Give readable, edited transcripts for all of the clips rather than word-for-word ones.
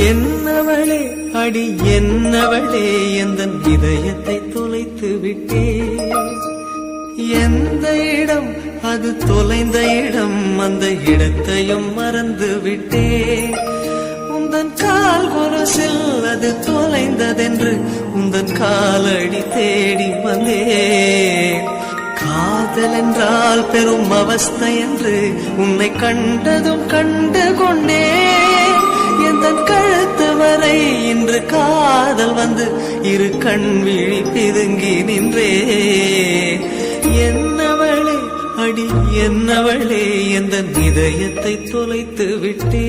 என்னவளே அடி என்னவளே எந்தன் இதயத்தை தொலைத்து விட்டே. எந்த இடம் அது தொலைந்த இடம், அந்த இடத்தையும் மறந்து விட்டே. உந்தன் கால் கொலுசில் அது தொலைந்ததென்று உந்தன் காலடி தேடி வந்தே. காதல் என்றால் பெரும் அவஸ்தை என்று உன்னை கண்டதும் கண்டு கொண்டே. எந்தன் கழுத்து வரை இன்று காதல் வந்து இரு கண் விழி பிதுங்கி நின்றே. என்னவளே அடி என்னவளே எந்தன் இதயத்தை தொலைத்து விட்டே.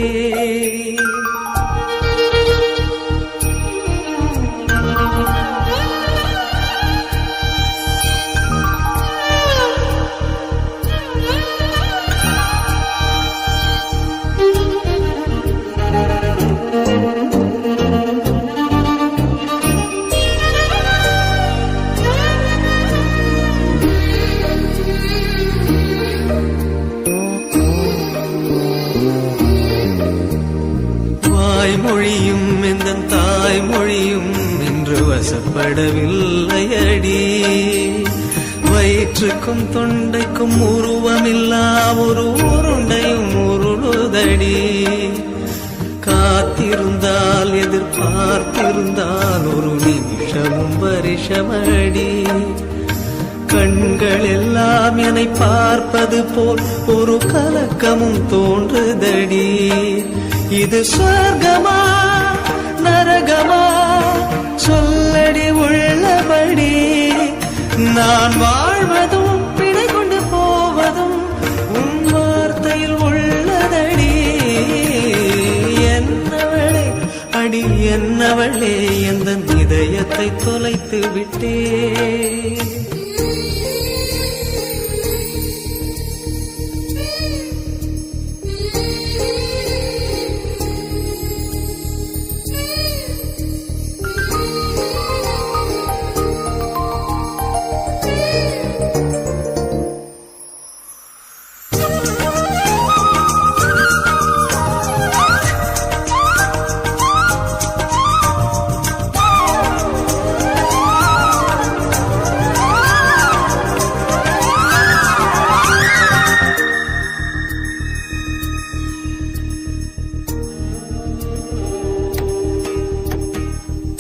மொழியும் இந்த தாய்மொழியும் இன்று வசப்படவில்லையடி. வயிற்றுக்கும் தொண்டைக்கும் உருவமில்லா ஒரு உருண்டையும் உருளுதடி. காத்திருந்தால் எதிர்பார்த்திருந்தால் ஒரு நிமிஷமும் வருஷமடி. கண்கள் எல்லாம் என்னை பார்ப்பது போல் ஒரு கலக்கமும் தோன்றுதடி. இது சொர்க்கமா நரகமா சொல்லடி உள்ளபடி. நான் வாழ்வதும் பிழை கொண்டு போவதும் உன் வார்த்தையில் உள்ளதடி. என்னவளே அடி என்னவளே எந்தன் இதயத்தை தொலைத்து விட்டே.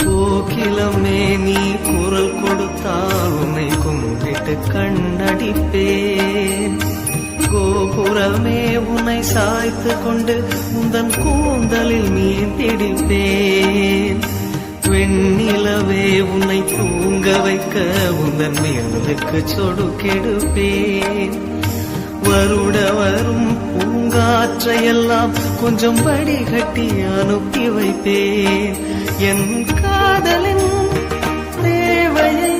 கோகிலமே நீ குரல் கொடுத்தால் உன்னை கும்பிட்டு கண்ணடிப்பேன். கோபுரமே உன்னை சாய்த்து கொண்டு உந்தன் கூந்தலில் மீன் பிடிப்பேன். வெண்ணிலவே உன்னை தூங்க வைக்க உந்தன் மேலுக்கு சொடுக்கெடுப்பேன். வருட வரும் பூங்காற்றையெல்லாம் கொஞ்சம் வடிகட்டி அனுப்பி வைப்பேன். என் காதலின் தேவையை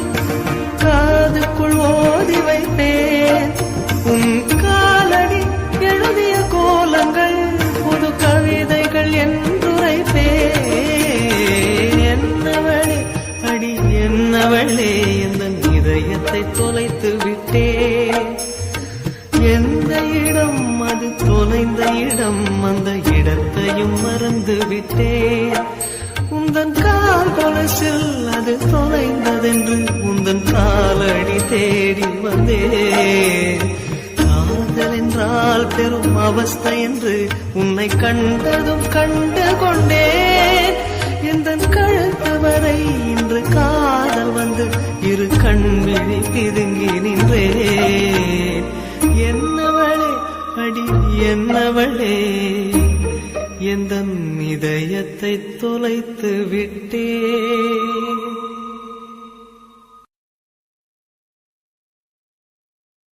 காதுக்குள் ஓதி வைப்பேன். உன் காலடி எழுதிய கோலங்கள் புது கவிதைகள் என்றுரைப்பேன். என்னவளே அடி என்னவளே எந்தன் இதயத்தை தொலைத்து விட்டே. எந்த இடம் அது தொலைந்த இடம், அந்த இடத்தையும் மறந்து விட்டேன். உந்தன் கால் கொலுசில் அது தொலைந்ததென்று உந்தன் காலடி தேடி வந்தேன். காதல் என்றால் பெரும் அவஸ்தை என்று உன்னை கண்டதும் கண்டு கொண்டேன். எந்தன் கழுத்து வரை இன்று காதல் வந்து இரு கண் விழி பிதுங்கி நின்றேன். என்னவளே அடி என்னவளே எந்தன் இதயத்தை தொலைத்து விட்டே.